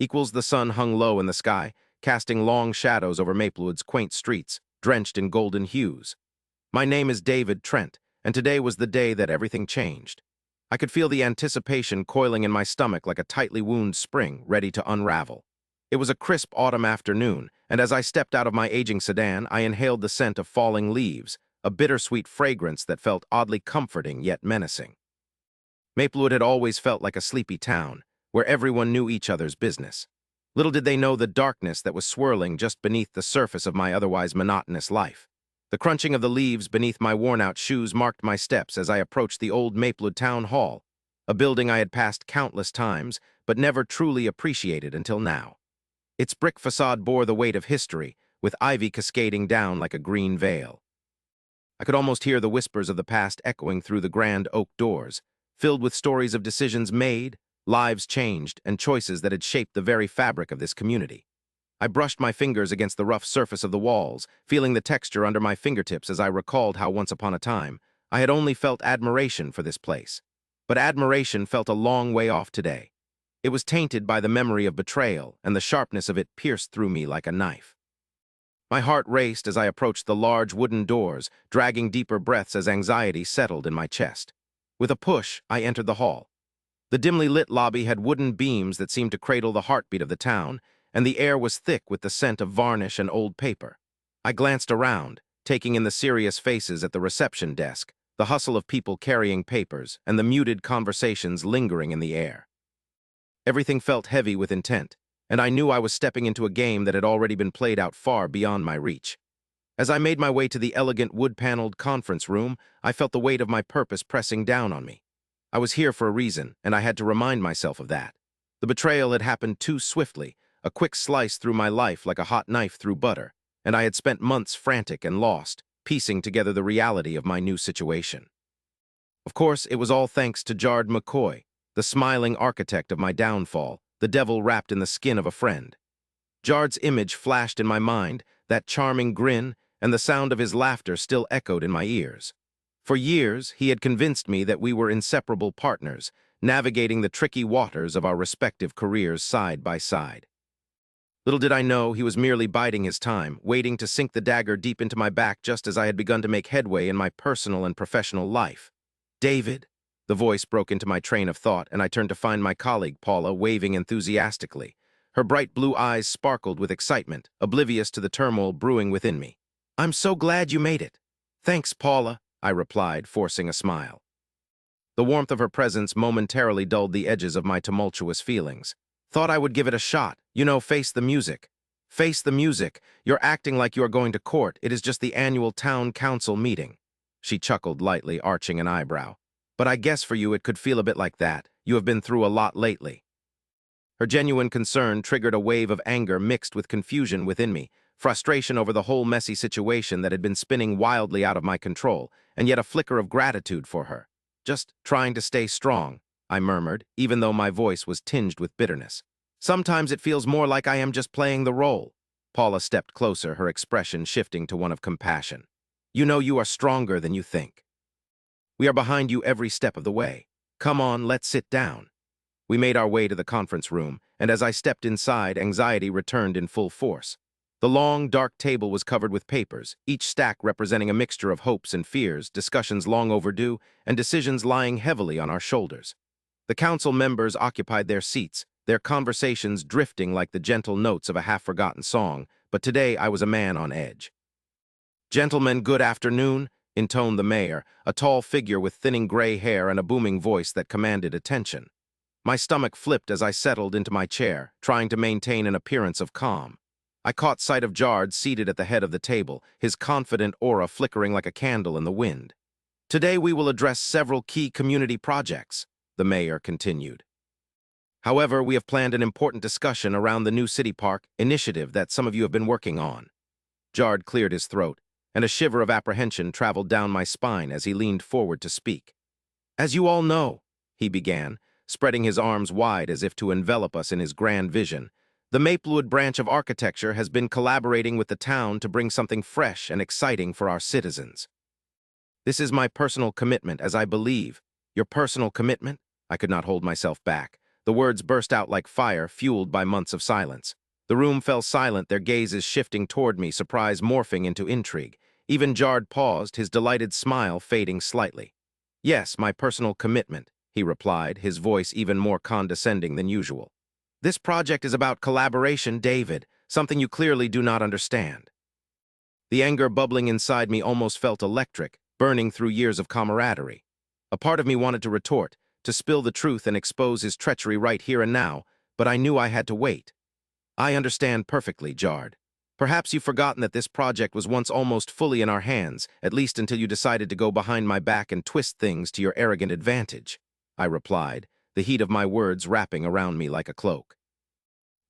equals the sun hung low in the sky, casting long shadows over Maplewood's quaint streets, drenched in golden hues. My name is David Trent, and today was the day that everything changed. I could feel the anticipation coiling in my stomach like a tightly wound spring, ready to unravel. It was a crisp autumn afternoon, and as I stepped out of my aging sedan, I inhaled the scent of falling leaves, a bittersweet fragrance that felt oddly comforting yet menacing. Maplewood had always felt like a sleepy town, where everyone knew each other's business. Little did they know the darkness that was swirling just beneath the surface of my otherwise monotonous life. The crunching of the leaves beneath my worn-out shoes marked my steps as I approached the old Maplewood Town Hall, a building I had passed countless times but never truly appreciated until now. Its brick facade bore the weight of history, with ivy cascading down like a green veil. I could almost hear the whispers of the past echoing through the grand oak doors, filled with stories of decisions made, lives changed, and choices that had shaped the very fabric of this community. I brushed my fingers against the rough surface of the walls, feeling the texture under my fingertips as I recalled how once upon a time I had only felt admiration for this place. But admiration felt a long way off today. It was tainted by the memory of betrayal, and the sharpness of it pierced through me like a knife. My heart raced as I approached the large wooden doors, dragging deeper breaths as anxiety settled in my chest. With a push, I entered the hall. The dimly lit lobby had wooden beams that seemed to cradle the heartbeat of the town, and the air was thick with the scent of varnish and old paper. I glanced around, taking in the serious faces at the reception desk, the hustle of people carrying papers, and the muted conversations lingering in the air. Everything felt heavy with intent, and I knew I was stepping into a game that had already been played out far beyond my reach. As I made my way to the elegant wood-paneled conference room, I felt the weight of my purpose pressing down on me. I was here for a reason, and I had to remind myself of that. The betrayal had happened too swiftly, a quick slice through my life like a hot knife through butter, and I had spent months frantic and lost, piecing together the reality of my new situation. Of course, it was all thanks to Jard McCoy, the smiling architect of my downfall, the devil wrapped in the skin of a friend. Jard's image flashed in my mind, that charming grin, and the sound of his laughter still echoed in my ears. For years, he had convinced me that we were inseparable partners, navigating the tricky waters of our respective careers side by side. Little did I know he was merely biding his time, waiting to sink the dagger deep into my back just as I had begun to make headway in my personal and professional life. "David," the voice broke into my train of thought, and I turned to find my colleague, Paula, waving enthusiastically. Her bright blue eyes sparkled with excitement, oblivious to the turmoil brewing within me. "I'm so glad you made it." "Thanks, Paula," I replied, forcing a smile. The warmth of her presence momentarily dulled the edges of my tumultuous feelings. "Thought I would give it a shot. Face the music." "Face the music. You're acting like you are going to court. It is just the annual town council meeting." She chuckled lightly, arching an eyebrow. "But I guess for you it could feel a bit like that. You have been through a lot lately." Her genuine concern triggered a wave of anger mixed with confusion within me, frustration over the whole messy situation that had been spinning wildly out of my control, and yet a flicker of gratitude for her. "Just trying to stay strong," I murmured, even though my voice was tinged with bitterness. "Sometimes it feels more like I am just playing the role." Paula stepped closer, her expression shifting to one of compassion. You are stronger than you think. We are behind you every step of the way. Come on, let's sit down." We made our way to the conference room, and as I stepped inside, anxiety returned in full force. The long, dark table was covered with papers, each stack representing a mixture of hopes and fears, discussions long overdue, and decisions lying heavily on our shoulders. The council members occupied their seats, their conversations drifting like the gentle notes of a half-forgotten song, but today I was a man on edge. "Gentlemen, good afternoon," intoned the mayor, a tall figure with thinning gray hair and a booming voice that commanded attention. My stomach flipped as I settled into my chair, trying to maintain an appearance of calm. I caught sight of Jard seated at the head of the table, his confident aura flickering like a candle in the wind. "Today we will address several key community projects," the mayor continued. "However, we have planned an important discussion around the new City Park initiative that some of you have been working on." Jard cleared his throat, and a shiver of apprehension traveled down my spine as he leaned forward to speak. "As you all know," he began, spreading his arms wide as if to envelop us in his grand vision, "the Maplewood branch of architecture has been collaborating with the town to bring something fresh and exciting for our citizens. This is my personal commitment, as I believe." "Your personal commitment?" I could not hold myself back. The words burst out like fire, fueled by months of silence. The room fell silent, their gazes shifting toward me, surprise morphing into intrigue. Even Jard paused, his delighted smile fading slightly. "Yes, my personal commitment," he replied, his voice even more condescending than usual. "This project is about collaboration, David, something you clearly do not understand." The anger bubbling inside me almost felt electric, burning through years of camaraderie. A part of me wanted to retort, to spill the truth and expose his treachery right here and now, but I knew I had to wait. "I understand perfectly, Jard. Perhaps you've forgotten that this project was once almost fully in our hands, at least until you decided to go behind my back and twist things to your arrogant advantage," I replied, the heat of my words wrapping around me like a cloak.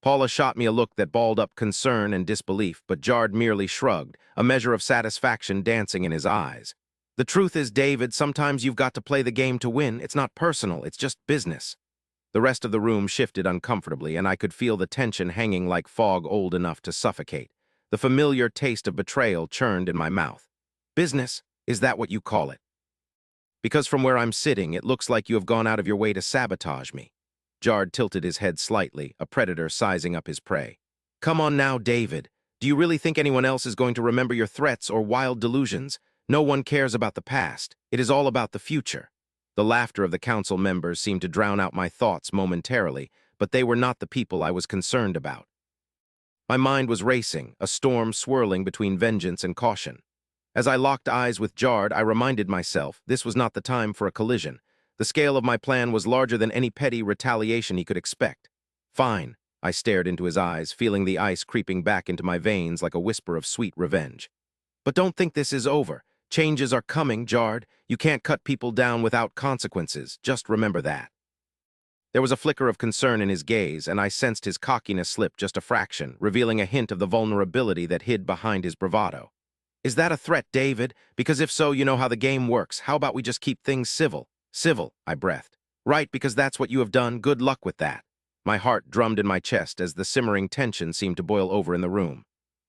Paula shot me a look that balled up concern and disbelief, but Jard merely shrugged, a measure of satisfaction dancing in his eyes. "The truth is, David, sometimes you've got to play the game to win. It's not personal, it's just business." The rest of the room shifted uncomfortably, and I could feel the tension hanging like fog old enough to suffocate. The familiar taste of betrayal churned in my mouth. "Business? Is that what you call it? Because from where I'm sitting, it looks like you have gone out of your way to sabotage me." Jard tilted his head slightly, a predator sizing up his prey. "Come on now, David. Do you really think anyone else is going to remember your threats or wild delusions? No one cares about the past. It is all about the future." The laughter of the council members seemed to drown out my thoughts momentarily, but they were not the people I was concerned about. My mind was racing, a storm swirling between vengeance and caution. As I locked eyes with Jard, I reminded myself this was not the time for a collision. The scale of my plan was larger than any petty retaliation he could expect. "Fine," I stared into his eyes, feeling the ice creeping back into my veins like a whisper of sweet revenge. "But don't think this is over. Changes are coming, Jard. You can't cut people down without consequences. Just remember that." There was a flicker of concern in his gaze, and I sensed his cockiness slip just a fraction, revealing a hint of the vulnerability that hid behind his bravado. "Is that a threat, David? Because if so, you know how the game works. How about we just keep things civil?" "Civil," I breathed. "Right, because that's what you have done. Good luck with that." My heart drummed in my chest as the simmering tension seemed to boil over in the room.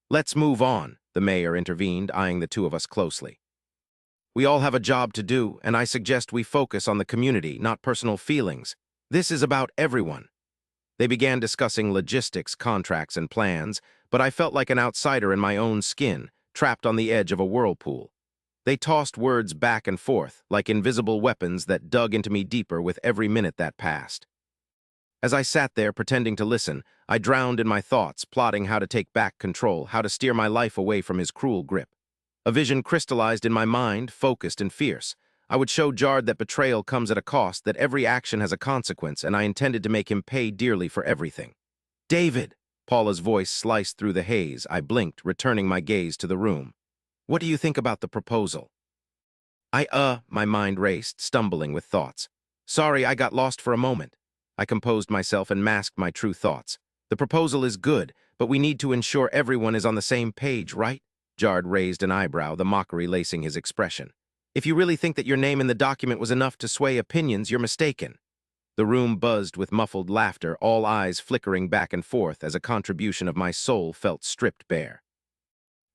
"Let's move on," the mayor intervened, eyeing the two of us closely. "We all have a job to do, and I suggest we focus on the community, not personal feelings. This is about everyone." They began discussing logistics, contracts, and plans, but I felt like an outsider in my own skin, trapped on the edge of a whirlpool. They tossed words back and forth, like invisible weapons that dug into me deeper with every minute that passed. As I sat there pretending to listen, I drowned in my thoughts, plotting how to take back control, how to steer my life away from his cruel grip. A vision crystallized in my mind, focused and fierce. I would show Jard that betrayal comes at a cost, that every action has a consequence, and I intended to make him pay dearly for everything. "David!" Paula's voice sliced through the haze. I blinked, returning my gaze to the room. "What do you think about the proposal?" My mind raced, stumbling with thoughts. "Sorry, I got lost for a moment." I composed myself and masked my true thoughts. "The proposal is good, but we need to ensure everyone is on the same page, right?" Jard raised an eyebrow, the mockery lacing his expression. "If you really think that your name in the document was enough to sway opinions, you're mistaken." The room buzzed with muffled laughter, all eyes flickering back and forth as a contribution of my soul felt stripped bare.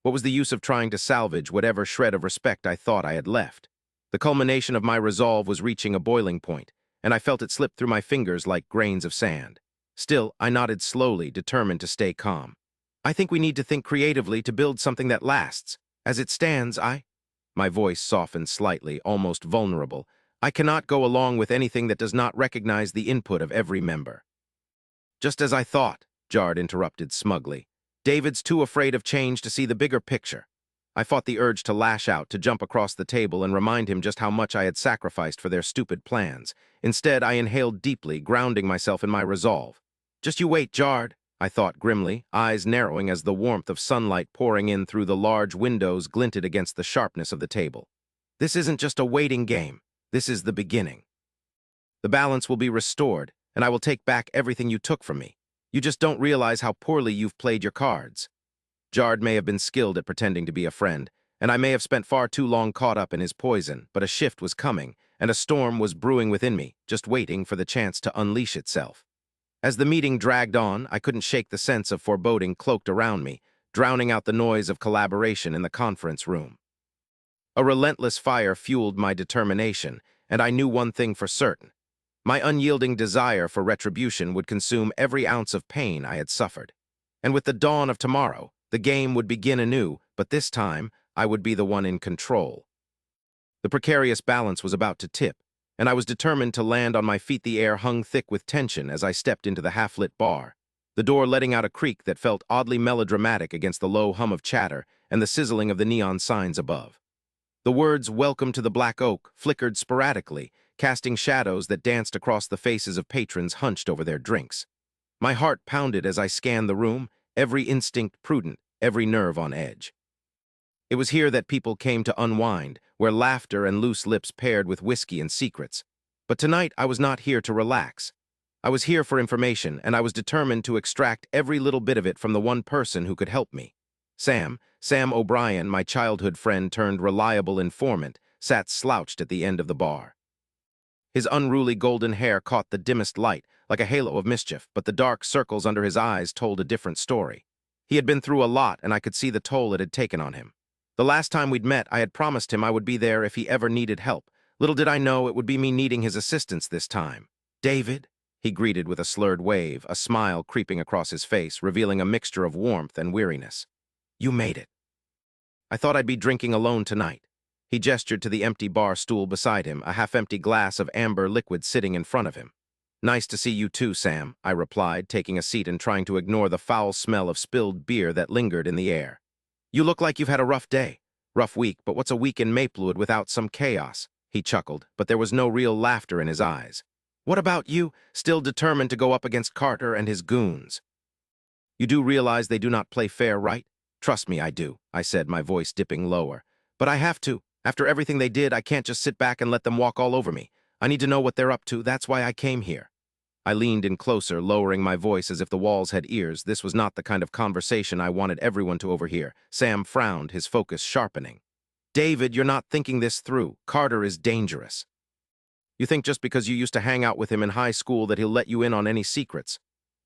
What was the use of trying to salvage whatever shred of respect I thought I had left? The culmination of my resolve was reaching a boiling point, and I felt it slip through my fingers like grains of sand. Still, I nodded slowly, determined to stay calm. "I think we need to think creatively to build something that lasts. As it stands, My voice softened slightly, almost vulnerable. "I cannot go along with anything that does not recognize the input of every member." "Just as I thought," Jard interrupted smugly. "David's too afraid of change to see the bigger picture." I fought the urge to lash out, to jump across the table and remind him just how much I had sacrificed for their stupid plans. Instead, I inhaled deeply, grounding myself in my resolve. "Just you wait, Jard," I thought grimly, eyes narrowing as the warmth of sunlight pouring in through the large windows glinted against the sharpness of the table. "This isn't just a waiting game. This is the beginning. The balance will be restored, and I will take back everything you took from me. You just don't realize how poorly you've played your cards." Jard may have been skilled at pretending to be a friend, and I may have spent far too long caught up in his poison, but a shift was coming, and a storm was brewing within me, just waiting for the chance to unleash itself. As the meeting dragged on, I couldn't shake the sense of foreboding cloaked around me, drowning out the noise of collaboration in the conference room. A relentless fire fueled my determination, and I knew one thing for certain. My unyielding desire for retribution would consume every ounce of pain I had suffered. And with the dawn of tomorrow, the game would begin anew, but this time, I would be the one in control. The precarious balance was about to tip, and I was determined to land on my feet. The air hung thick with tension as I stepped into the half-lit bar, the door letting out a creak that felt oddly melodramatic against the low hum of chatter and the sizzling of the neon signs above. The words "Welcome to the Black Oak" flickered sporadically, casting shadows that danced across the faces of patrons hunched over their drinks. My heart pounded as I scanned the room, every instinct prudent, every nerve on edge. It was here that people came to unwind, where laughter and loose lips paired with whiskey and secrets. But tonight I was not here to relax. I was here for information, and I was determined to extract every little bit of it from the one person who could help me. Sam O'Brien, my childhood friend turned reliable informant, sat slouched at the end of the bar. His unruly golden hair caught the dimmest light, like a halo of mischief, but the dark circles under his eyes told a different story. He had been through a lot, and I could see the toll it had taken on him. The last time we'd met, I had promised him I would be there if he ever needed help. Little did I know it would be me needing his assistance this time. "David?" he greeted with a slurred wave, a smile creeping across his face, revealing a mixture of warmth and weariness. "You made it. I thought I'd be drinking alone tonight." He gestured to the empty bar stool beside him, a half-empty glass of amber liquid sitting in front of him. "Nice to see you too, Sam," I replied, taking a seat and trying to ignore the foul smell of spilled beer that lingered in the air. "You look like you've had a rough day. Rough week, but what's a week in Maplewood without some chaos?" He chuckled, but there was no real laughter in his eyes. "What about you, still determined to go up against Carter and his goons? You do realize they do not play fair, right?" "Trust me, I do," I said, my voice dipping lower. "But I have to. After everything they did, I can't just sit back and let them walk all over me. I need to know what they're up to. That's why I came here." I leaned in closer, lowering my voice as if the walls had ears. This was not the kind of conversation I wanted everyone to overhear. Sam frowned, his focus sharpening. "David, you're not thinking this through. Carter is dangerous. You think just because you used to hang out with him in high school that he'll let you in on any secrets?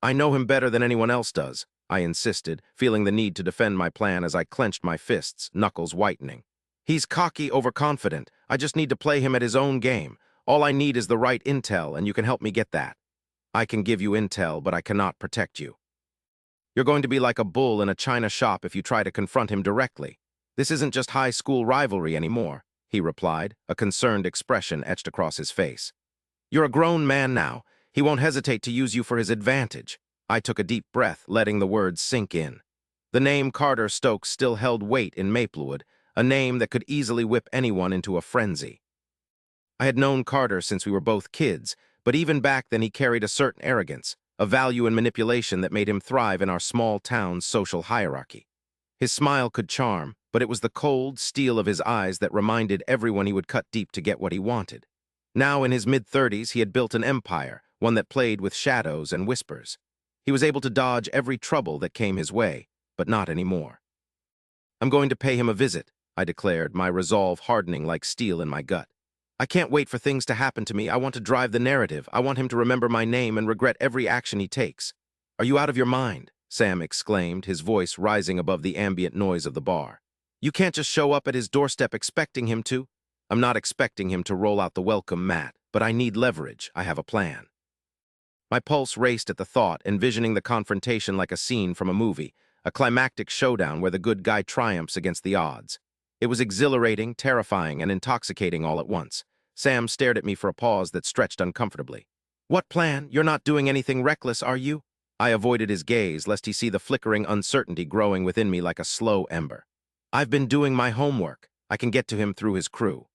I know him better than anyone else does," I insisted, feeling the need to defend my plan as I clenched my fists, knuckles whitening. "He's cocky, overconfident. I just need to play him at his own game. All I need is the right intel, and you can help me get that." "I can give you intel, but I cannot protect you. You're going to be like a bull in a china shop if you try to confront him directly. This isn't just high school rivalry anymore," he replied, a concerned expression etched across his face. "You're a grown man now. He won't hesitate to use you for his advantage." I took a deep breath, letting the words sink in. The name Carter Stokes still held weight in Maplewood, a name that could easily whip anyone into a frenzy. I had known Carter since we were both kids, but even back then he carried a certain arrogance, a value in manipulation that made him thrive in our small town's social hierarchy. His smile could charm, but it was the cold steel of his eyes that reminded everyone he would cut deep to get what he wanted. Now in his mid-30s, he had built an empire, one that played with shadows and whispers. He was able to dodge every trouble that came his way, but not anymore. "I'm going to pay him a visit," I declared, my resolve hardening like steel in my gut. "I can't wait for things to happen to me. I want to drive the narrative. I want him to remember my name and regret every action he takes." "Are you out of your mind?" Sam exclaimed, his voice rising above the ambient noise of the bar. "You can't just show up at his doorstep expecting him to." "I'm not expecting him to roll out the welcome mat, but I need leverage. I have a plan." My pulse raced at the thought, envisioning the confrontation like a scene from a movie, a climactic showdown where the good guy triumphs against the odds. It was exhilarating, terrifying, and intoxicating all at once. Sam stared at me for a pause that stretched uncomfortably. "What plan? You're not doing anything reckless, are you?" I avoided his gaze, lest he see the flickering uncertainty growing within me like a slow ember. "I've been doing my homework. I can get to him through his crew.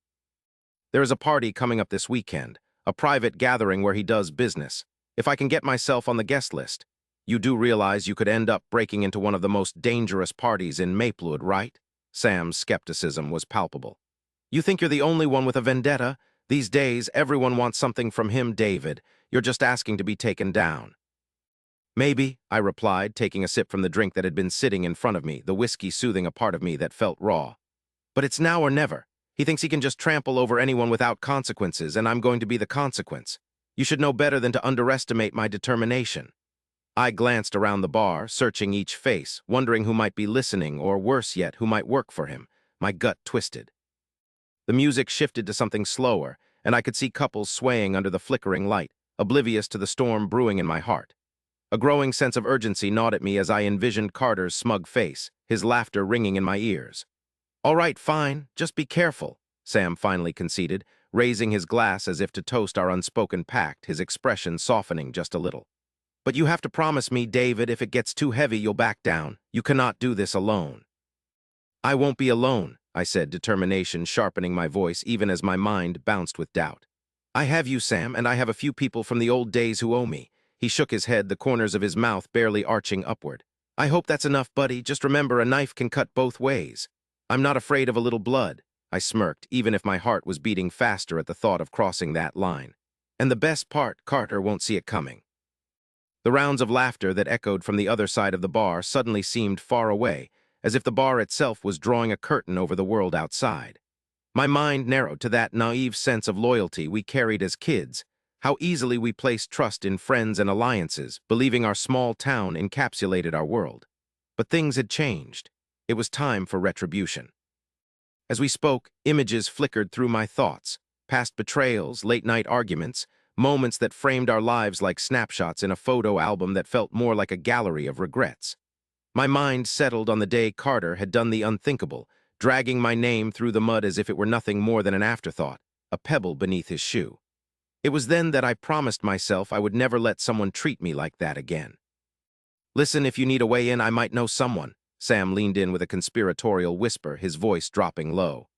There is a party coming up this weekend, a private gathering where he does business. If I can get myself on the guest list, you do realize you could end up breaking into one of the most dangerous parties in Maplewood, right?" Sam's skepticism was palpable. "You think you're the only one with a vendetta? These days, everyone wants something from him, David. You're just asking to be taken down." "Maybe," I replied, taking a sip from the drink that had been sitting in front of me, the whiskey soothing a part of me that felt raw. "But it's now or never. He thinks he can just trample over anyone without consequences, and I'm going to be the consequence. You should know better than to underestimate my determination." I glanced around the bar, searching each face, wondering who might be listening, or worse yet, who might work for him. My gut twisted. The music shifted to something slower, and I could see couples swaying under the flickering light, oblivious to the storm brewing in my heart. A growing sense of urgency gnawed at me as I envisioned Carter's smug face, his laughter ringing in my ears. "All right, fine, just be careful," Sam finally conceded, raising his glass as if to toast our unspoken pact, his expression softening just a little. "But you have to promise me, David, if it gets too heavy, you'll back down. You cannot do this alone." "I won't be alone," I said, determination sharpening my voice even as my mind bounced with doubt. "I have you, Sam, and I have a few people from the old days who owe me." He shook his head, the corners of his mouth barely arching upward. "I hope that's enough, buddy. Just remember, a knife can cut both ways." "I'm not afraid of a little blood," I smirked, even if my heart was beating faster at the thought of crossing that line. "And the best part, Carter won't see it coming." The rounds of laughter that echoed from the other side of the bar suddenly seemed far away, as if the bar itself was drawing a curtain over the world outside. My mind narrowed to that naive sense of loyalty we carried as kids, how easily we placed trust in friends and alliances, believing our small town encapsulated our world. But things had changed. It was time for retribution. As we spoke, images flickered through my thoughts, past betrayals, late-night arguments, moments that framed our lives like snapshots in a photo album that felt more like a gallery of regrets. My mind settled on the day Carter had done the unthinkable, dragging my name through the mud as if it were nothing more than an afterthought, a pebble beneath his shoe. It was then that I promised myself I would never let someone treat me like that again. "Listen, if you need a way in, I might know someone." Sam leaned in with a conspiratorial whisper, his voice dropping low.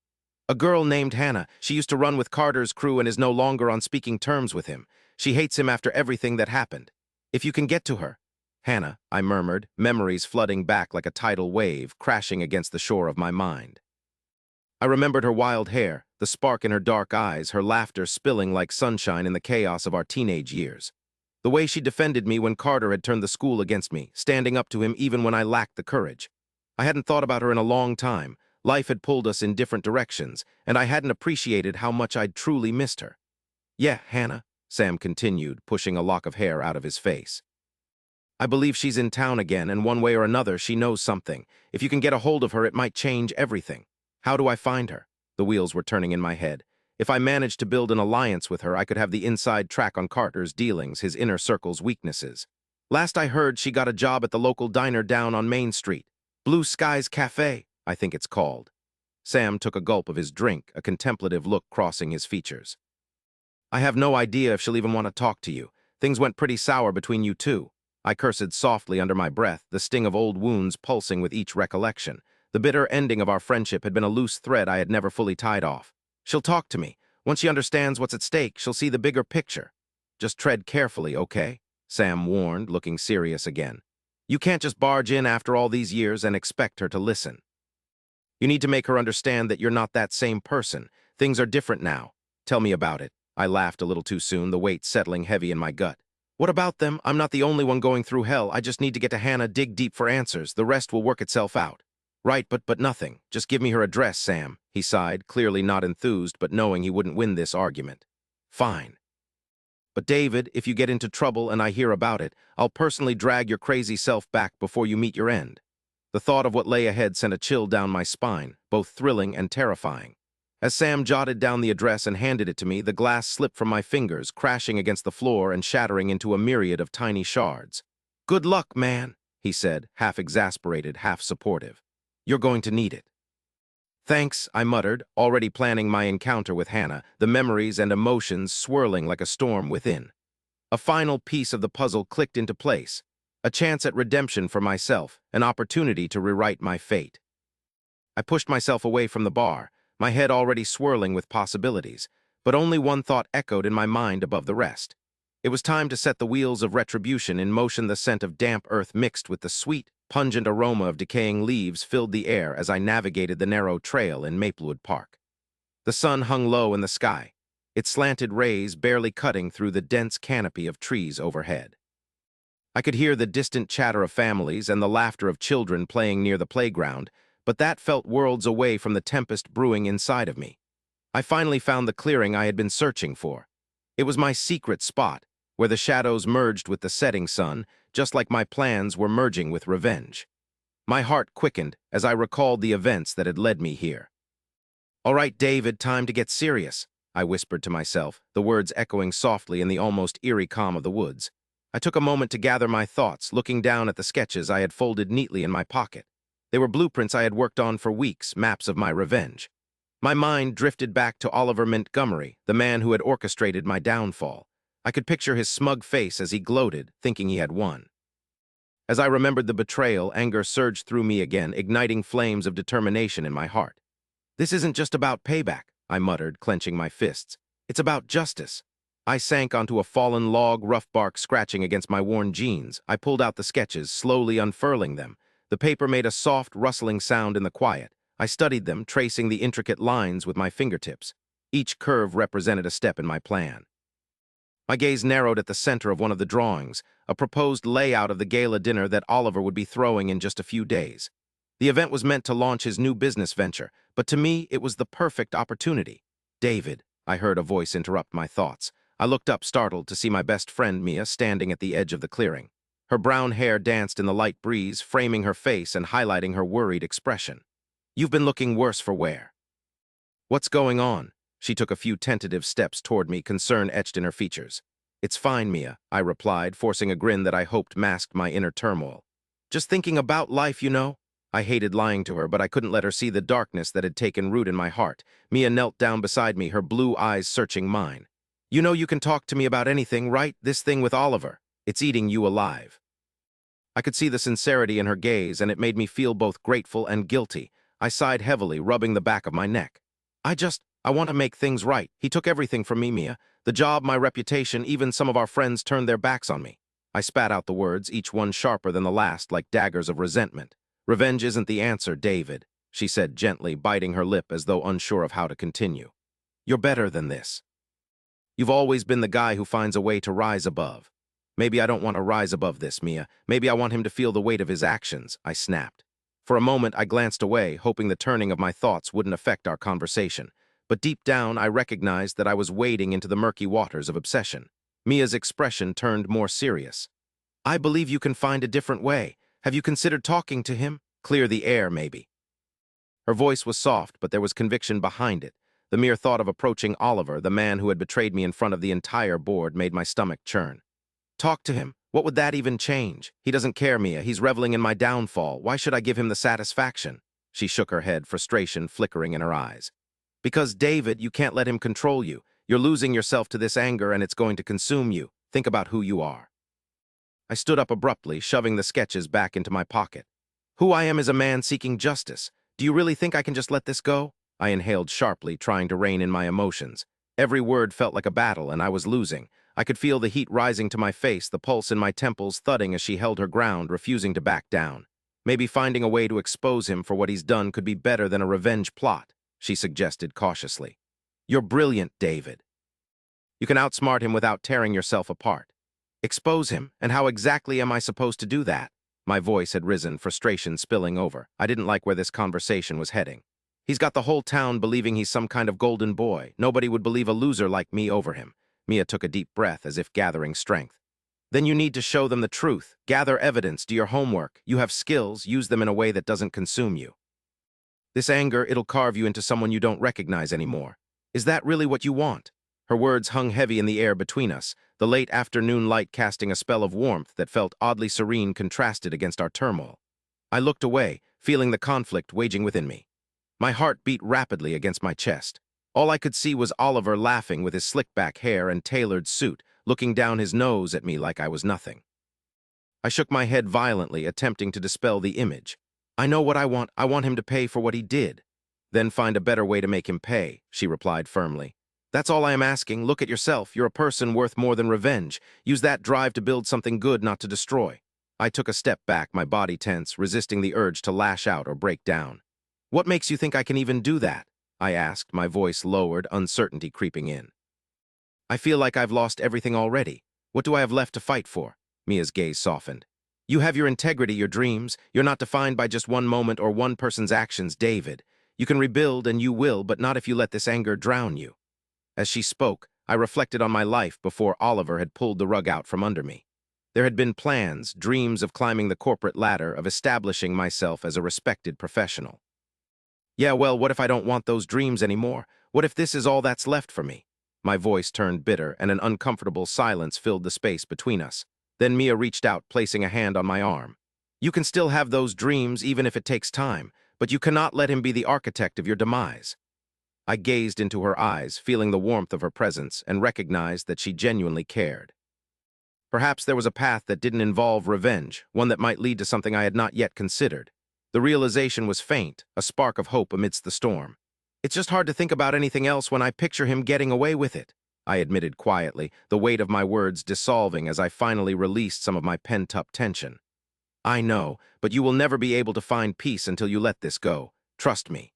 "A girl named Hannah. She used to run with Carter's crew and is no longer on speaking terms with him. She hates him after everything that happened. If you can get to her." "Hannah," I murmured, memories flooding back like a tidal wave, crashing against the shore of my mind. I remembered her wild hair, the spark in her dark eyes, her laughter spilling like sunshine in the chaos of our teenage years. The way she defended me when Carter had turned the school against me, standing up to him even when I lacked the courage. I hadn't thought about her in a long time. Life had pulled us in different directions, and I hadn't appreciated how much I'd truly missed her. "Yeah, Hannah," Sam continued, pushing a lock of hair out of his face. "I believe she's in town again, and one way or another, she knows something. If you can get a hold of her, it might change everything. How do I find her?" The wheels were turning in my head. If I managed to build an alliance with her, I could have the inside track on Carter's dealings, his inner circle's weaknesses. "Last I heard, she got a job at the local diner down on Main Street. Blue Skies Cafe, I think it's called." Sam took a gulp of his drink, a contemplative look crossing his features. "I have no idea if she'll even want to talk to you. Things went pretty sour between you two." I cursed softly under my breath, the sting of old wounds pulsing with each recollection. The bitter ending of our friendship had been a loose thread I had never fully tied off. "She'll talk to me. Once she understands what's at stake, she'll see the bigger picture. Just tread carefully, okay?" Sam warned, looking serious again. "You can't just barge in after all these years and expect her to listen. You need to make her understand that you're not that same person. Things are different now. Tell me about it." I laughed a little too soon, the weight settling heavy in my gut. "What about them? I'm not the only one going through hell. I just need to get to Hannah, dig deep for answers. The rest will work itself out." "Right, but nothing. Just give me her address, Sam," he sighed, clearly not enthused, but knowing he wouldn't win this argument. "Fine. But David, if you get into trouble and I hear about it, I'll personally drag your crazy self back before you meet your end." The thought of what lay ahead sent a chill down my spine, both thrilling and terrifying. As Sam jotted down the address and handed it to me, the glass slipped from my fingers, crashing against the floor and shattering into a myriad of tiny shards. "Good luck, man," he said, half exasperated, half supportive. "You're going to need it." "Thanks," I muttered, already planning my encounter with Hannah, the memories and emotions swirling like a storm within. A final piece of the puzzle clicked into place, a chance at redemption for myself, an opportunity to rewrite my fate. I pushed myself away from the bar, my head already swirling with possibilities, but only one thought echoed in my mind above the rest. It was time to set the wheels of retribution in motion. The scent of damp earth mixed with the sweet, pungent aroma of decaying leaves filled the air as I navigated the narrow trail in Maplewood Park. The sun hung low in the sky, its slanted rays barely cutting through the dense canopy of trees overhead. I could hear the distant chatter of families and the laughter of children playing near the playground, but that felt worlds away from the tempest brewing inside of me. I finally found the clearing I had been searching for. It was my secret spot, where the shadows merged with the setting sun, just like my plans were merging with revenge. My heart quickened as I recalled the events that had led me here. "All right, David, time to get serious." I whispered to myself, the words echoing softly in the almost eerie calm of the woods. I took a moment to gather my thoughts, looking down at the sketches I had folded neatly in my pocket. They were blueprints I had worked on for weeks, maps of my revenge. My mind drifted back to Oliver Montgomery, the man who had orchestrated my downfall. I could picture his smug face as he gloated, thinking he had won. As I remembered the betrayal, anger surged through me again, igniting flames of determination in my heart. "This isn't just about payback," I muttered, clenching my fists. "It's about justice." I sank onto a fallen log, rough bark scratching against my worn jeans. I pulled out the sketches, slowly unfurling them. The paper made a soft, rustling sound in the quiet. I studied them, tracing the intricate lines with my fingertips. Each curve represented a step in my plan. My gaze narrowed at the center of one of the drawings, a proposed layout of the gala dinner that Oliver would be throwing in just a few days. The event was meant to launch his new business venture, but to me it was the perfect opportunity. "David," I heard a voice interrupt my thoughts. I looked up, startled, to see my best friend Mia standing at the edge of the clearing. Her brown hair danced in the light breeze, framing her face and highlighting her worried expression. "You've been looking worse for wear." "What's going on?" She took a few tentative steps toward me, concern etched in her features. "It's fine, Mia," I replied, forcing a grin that I hoped masked my inner turmoil. "Just thinking about life, you know." I hated lying to her, but I couldn't let her see the darkness that had taken root in my heart. Mia knelt down beside me, her blue eyes searching mine. "You know you can talk to me about anything, right? This thing with Oliver. It's eating you alive." I could see the sincerity in her gaze, and it made me feel both grateful and guilty. I sighed heavily, rubbing the back of my neck. I want to make things right. He took everything from me, Mia. The job, my reputation, even some of our friends turned their backs on me." I spat out the words, each one sharper than the last, like daggers of resentment. "Revenge isn't the answer, David," she said gently, biting her lip as though unsure of how to continue. "You're better than this. You've always been the guy who finds a way to rise above." "Maybe I don't want to rise above this, Mia. Maybe I want him to feel the weight of his actions," I snapped. For a moment, I glanced away, hoping the turning of my thoughts wouldn't affect our conversation. But deep down, I recognized that I was wading into the murky waters of obsession. Mia's expression turned more serious. "I believe you can find a different way. Have you considered talking to him? Clear the air, maybe." Her voice was soft, but there was conviction behind it. The mere thought of approaching Oliver, the man who had betrayed me in front of the entire board, made my stomach churn. "Talk to him? What would that even change? He doesn't care, Mia. He's reveling in my downfall. Why should I give him the satisfaction?" She shook her head, frustration flickering in her eyes. "Because, David, you can't let him control you. You're losing yourself to this anger, and it's going to consume you. Think about who you are." I stood up abruptly, shoving the sketches back into my pocket. "Who I am is a man seeking justice. Do you really think I can just let this go?" I inhaled sharply, trying to rein in my emotions. Every word felt like a battle, and I was losing. I could feel the heat rising to my face, the pulse in my temples thudding as she held her ground, refusing to back down. "Maybe finding a way to expose him for what he's done could be better than a revenge plot," she suggested cautiously. "You're brilliant, David. You can outsmart him without tearing yourself apart." "Expose him? And how exactly am I supposed to do that?" My voice had risen, frustration spilling over. I didn't like where this conversation was heading. "He's got the whole town believing he's some kind of golden boy. Nobody would believe a loser like me over him." Mia took a deep breath, as if gathering strength. "Then you need to show them the truth. Gather evidence, do your homework. You have skills, use them in a way that doesn't consume you. This anger, it'll carve you into someone you don't recognize anymore. Is that really what you want?" Her words hung heavy in the air between us, the late afternoon light casting a spell of warmth that felt oddly serene contrasted against our turmoil. I looked away, feeling the conflict waging within me. My heart beat rapidly against my chest. All I could see was Oliver laughing with his slick-back hair and tailored suit, looking down his nose at me like I was nothing. I shook my head violently, attempting to dispel the image. "I know what I want. I want him to pay for what he did." "Then find a better way to make him pay," she replied firmly. "That's all I am asking. Look at yourself. You're a person worth more than revenge. Use that drive to build something good, not to destroy." I took a step back, my body tense, resisting the urge to lash out or break down. "What makes you think I can even do that?" I asked, my voice lowered, uncertainty creeping in. "I feel like I've lost everything already. What do I have left to fight for?" Mia's gaze softened. "You have your integrity, your dreams. You're not defined by just one moment or one person's actions, David. You can rebuild, and you will, but not if you let this anger drown you." As she spoke, I reflected on my life before Oliver had pulled the rug out from under me. There had been plans, dreams of climbing the corporate ladder, of establishing myself as a respected professional. Yeah, well, what if I don't want those dreams anymore? What if this is all that's left for me? My voice turned bitter, and an uncomfortable silence filled the space between us. Then Mia reached out, placing a hand on my arm. You can still have those dreams even if it takes time, but you cannot let him be the architect of your demise. I gazed into her eyes, feeling the warmth of her presence, and recognized that she genuinely cared. Perhaps there was a path that didn't involve revenge, one that might lead to something I had not yet considered. The realization was faint, a spark of hope amidst the storm. It's just hard to think about anything else when I picture him getting away with it, I admitted quietly, the weight of my words dissolving as I finally released some of my pent-up tension. I know, but you will never be able to find peace until you let this go. Trust me.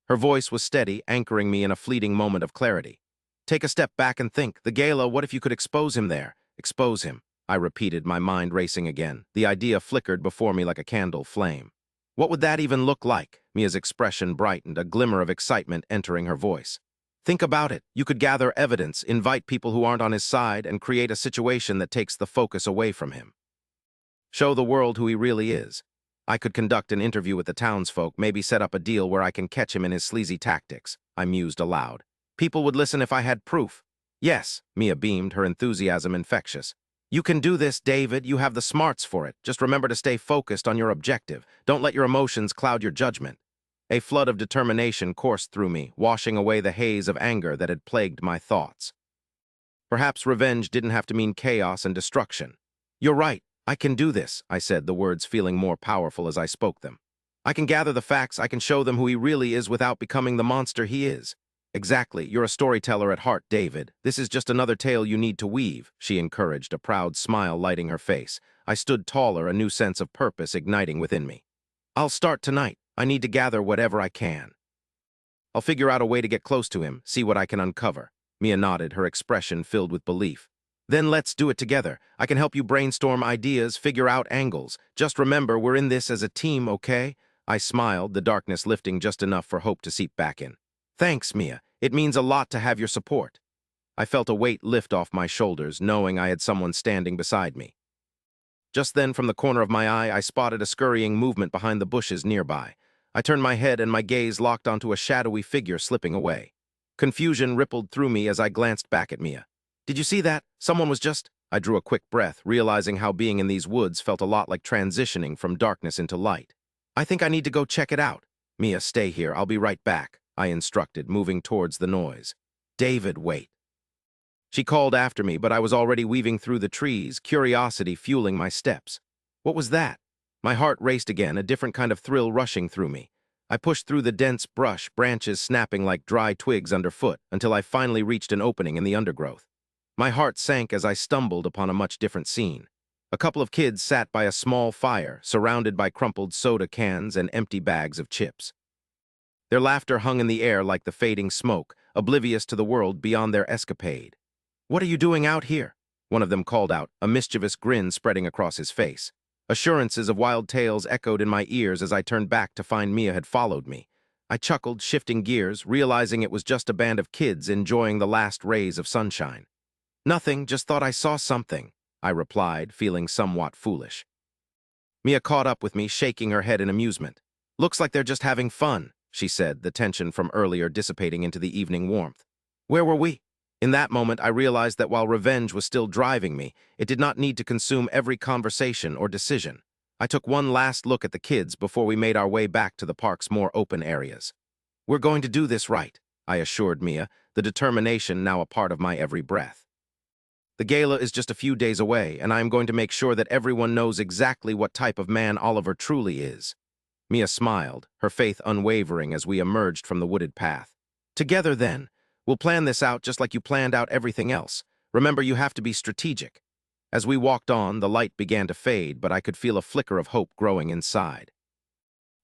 Her voice was steady, anchoring me in a fleeting moment of clarity. Take a step back and think. The gala, what if you could expose him there? Expose him, I repeated, my mind racing again. The idea flickered before me like a candle flame. What would that even look like? Mia's expression brightened, a glimmer of excitement entering her voice. Think about it. You could gather evidence, invite people who aren't on his side, and create a situation that takes the focus away from him. Show the world who he really is. I could conduct an interview with the townsfolk, maybe set up a deal where I can catch him in his sleazy tactics, I mused aloud. People would listen if I had proof. Yes, Mia beamed, her enthusiasm infectious. You can do this, David. You have the smarts for it. Just remember to stay focused on your objective. Don't let your emotions cloud your judgment. A flood of determination coursed through me, washing away the haze of anger that had plagued my thoughts. Perhaps revenge didn't have to mean chaos and destruction. You're right. I can do this, I said, the words feeling more powerful as I spoke them. I can gather the facts, I can show them who he really is without becoming the monster he is. Exactly, you're a storyteller at heart, David. This is just another tale you need to weave, she encouraged, a proud smile lighting her face. I stood taller, a new sense of purpose igniting within me. I'll start tonight. I need to gather whatever I can. I'll figure out a way to get close to him, see what I can uncover. Mia nodded, her expression filled with belief. Then let's do it together. I can help you brainstorm ideas, figure out angles. Just remember, we're in this as a team, okay? I smiled, the darkness lifting just enough for hope to seep back in. Thanks, Mia. It means a lot to have your support. I felt a weight lift off my shoulders, knowing I had someone standing beside me. Just then, from the corner of my eye, I spotted a scurrying movement behind the bushes nearby. I turned my head and my gaze locked onto a shadowy figure slipping away. Confusion rippled through me as I glanced back at Mia. Did you see that? Someone was just... I drew a quick breath, realizing how being in these woods felt a lot like transitioning from darkness into light. I think I need to go check it out. Mia, stay here. I'll be right back, I instructed, moving towards the noise. David, wait. She called after me, but I was already weaving through the trees, curiosity fueling my steps. What was that? My heart raced again, a different kind of thrill rushing through me. I pushed through the dense brush, branches snapping like dry twigs underfoot, until I finally reached an opening in the undergrowth. My heart sank as I stumbled upon a much different scene. A couple of kids sat by a small fire, surrounded by crumpled soda cans and empty bags of chips. Their laughter hung in the air like the fading smoke, oblivious to the world beyond their escapade. What are you doing out here? One of them called out, a mischievous grin spreading across his face. Assurances of wild tales echoed in my ears as I turned back to find Mia had followed me. I chuckled, shifting gears, realizing it was just a band of kids enjoying the last rays of sunshine. Nothing, just thought I saw something, I replied, feeling somewhat foolish. Mia caught up with me, shaking her head in amusement. Looks like they're just having fun, she said, the tension from earlier dissipating into the evening warmth. Where were we? In that moment, I realized that while revenge was still driving me, it did not need to consume every conversation or decision. I took one last look at the kids before we made our way back to the park's more open areas. We're going to do this right, I assured Mia, the determination now a part of my every breath. The gala is just a few days away, and I am going to make sure that everyone knows exactly what type of man Oliver truly is. Mia smiled, her faith unwavering as we emerged from the wooded path. Together, then. We'll plan this out just like you planned out everything else. Remember, you have to be strategic. As we walked on, the light began to fade, but I could feel a flicker of hope growing inside.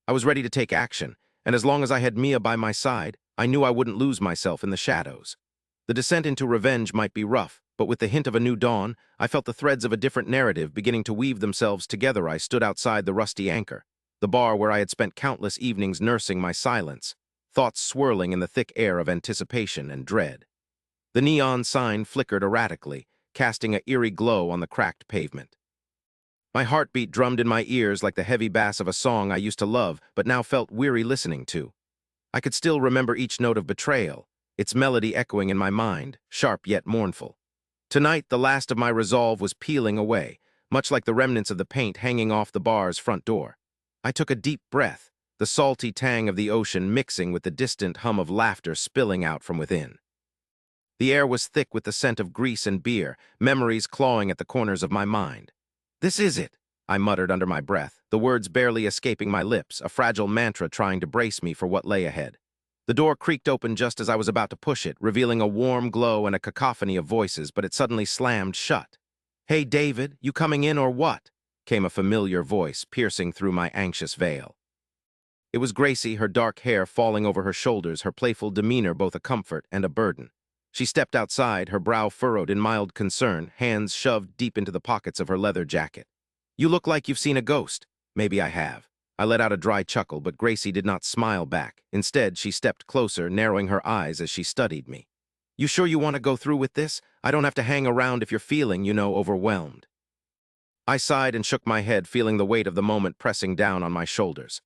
I was ready to take action, and as long as I had Mia by my side, I knew I wouldn't lose myself in the shadows. The descent into revenge might be rough, but with the hint of a new dawn, I felt the threads of a different narrative beginning to weave themselves together. I stood outside the rusty Anchor, the bar where I had spent countless evenings nursing my silence, thoughts swirling in the thick air of anticipation and dread. The neon sign flickered erratically, casting an eerie glow on the cracked pavement. My heartbeat drummed in my ears like the heavy bass of a song I used to love but now felt weary listening to. I could still remember each note of betrayal, its melody echoing in my mind, sharp yet mournful. Tonight, the last of my resolve was peeling away, much like the remnants of the paint hanging off the bar's front door. I took a deep breath, the salty tang of the ocean mixing with the distant hum of laughter spilling out from within. The air was thick with the scent of grease and beer, memories clawing at the corners of my mind. "This is it," I muttered under my breath, the words barely escaping my lips, a fragile mantra trying to brace me for what lay ahead. The door creaked open just as I was about to push it, revealing a warm glow and a cacophony of voices, but it suddenly slammed shut. "Hey, David, you coming in or what?" came a familiar voice, piercing through my anxious veil. It was Gracie, her dark hair falling over her shoulders, her playful demeanor both a comfort and a burden. She stepped outside, her brow furrowed in mild concern, hands shoved deep into the pockets of her leather jacket. "You look like you've seen a ghost." "Maybe I have." I let out a dry chuckle, but Gracie did not smile back. Instead, she stepped closer, narrowing her eyes as she studied me. "You sure you want to go through with this? I don't have to hang around if you're feeling, overwhelmed." I sighed and shook my head, feeling the weight of the moment pressing down on my shoulders.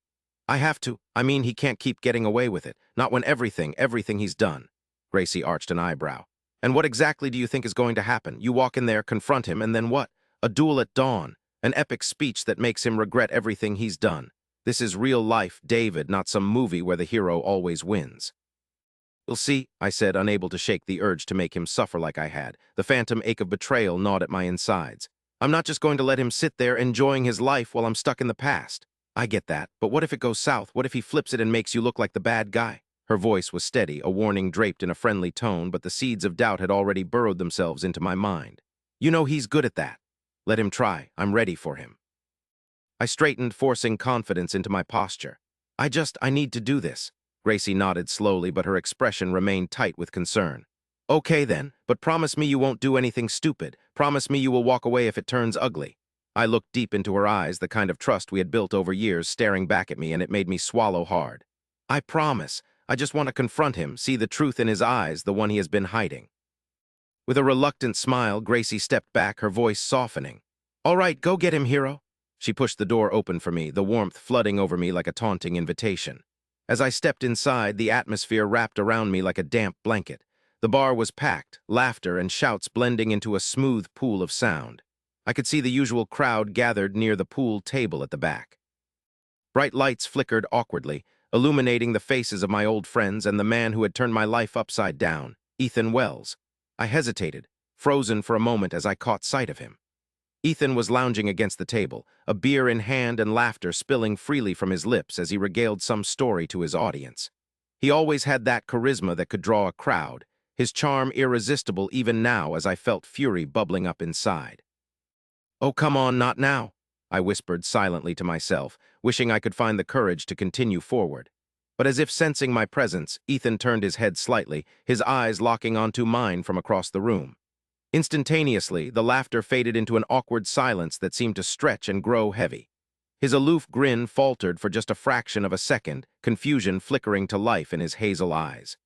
"I have to. I mean, he can't keep getting away with it. Not when everything he's done." Gracie arched an eyebrow. "And what exactly do you think is going to happen? You walk in there, confront him, and then what? A duel at dawn. An epic speech that makes him regret everything he's done. This is real life, David, not some movie where the hero always wins." "We'll see," I said, unable to shake the urge to make him suffer like I had. The phantom ache of betrayal gnawed at my insides. I'm not just going to let him sit there enjoying his life while I'm stuck in the past. "I get that, but what if it goes south? What if he flips it and makes you look like the bad guy?" Her voice was steady, a warning draped in a friendly tone, but the seeds of doubt had already burrowed themselves into my mind. "You know he's good at that. Let him try. I'm ready for him." I straightened, forcing confidence into my posture. I need to do this." Gracie nodded slowly, but her expression remained tight with concern. "Okay then, but promise me you won't do anything stupid. Promise me you will walk away if it turns ugly." I looked deep into her eyes, the kind of trust we had built over years staring back at me, and it made me swallow hard. "I promise. I just want to confront him, see the truth in his eyes, the one he has been hiding." With a reluctant smile, Gracie stepped back, her voice softening. "All right, go get him, hero." She pushed the door open for me, the warmth flooding over me like a taunting invitation. As I stepped inside, the atmosphere wrapped around me like a damp blanket. The bar was packed, laughter and shouts blending into a smooth pool of sound. I could see the usual crowd gathered near the pool table at the back. Bright lights flickered awkwardly, illuminating the faces of my old friends and the man who had turned my life upside down, Ethan Wells. I hesitated, frozen for a moment as I caught sight of him. Ethan was lounging against the table, a beer in hand and laughter spilling freely from his lips as he regaled some story to his audience. He always had that charisma that could draw a crowd, his charm irresistible even now as I felt fury bubbling up inside. "Oh, come on, not now," I whispered silently to myself, wishing I could find the courage to continue forward. But as if sensing my presence, Ethan turned his head slightly, his eyes locking onto mine from across the room. Instantaneously, the laughter faded into an awkward silence that seemed to stretch and grow heavy. His aloof grin faltered for just a fraction of a second, confusion flickering to life in his hazel eyes.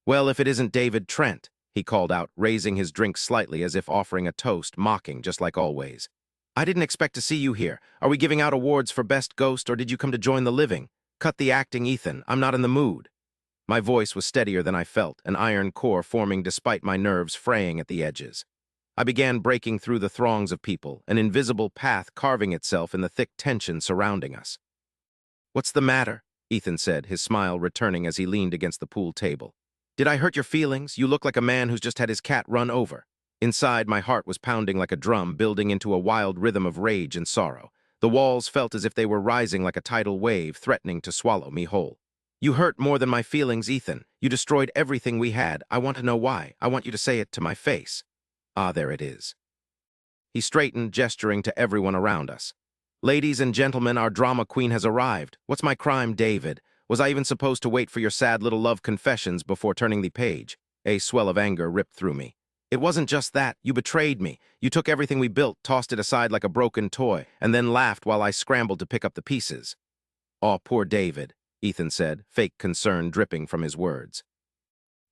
"Well, if it isn't David Trent," he called out, raising his drink slightly as if offering a toast, mocking just like always. "I didn't expect to see you here. Are we giving out awards for Best Ghost, or did you come to join the living? Cut the acting, Ethan. I'm not in the mood." My voice was steadier than I felt, an iron core forming despite my nerves fraying at the edges. I began breaking through the throngs of people, an invisible path carving itself in the thick tension surrounding us. "What's the matter?" Ethan said, his smile returning as he leaned against the pool table. "Did I hurt your feelings? You look like a man who's just had his cat run over." Inside, my heart was pounding like a drum, building into a wild rhythm of rage and sorrow. The walls felt as if they were rising like a tidal wave, threatening to swallow me whole. "You hurt more than my feelings, Ethan. You destroyed everything we had. I want to know why. I want you to say it to my face." Ah, there it is. He straightened, gesturing to everyone around us. "Ladies and gentlemen, our drama queen has arrived. What's my crime, David? Was I even supposed to wait for your sad little love confessions before turning the page?" A swell of anger ripped through me. "It wasn't just that. You betrayed me. You took everything we built, tossed it aside like a broken toy, and then laughed while I scrambled to pick up the pieces." "Aw, poor David," Ethan said, fake concern dripping from his words.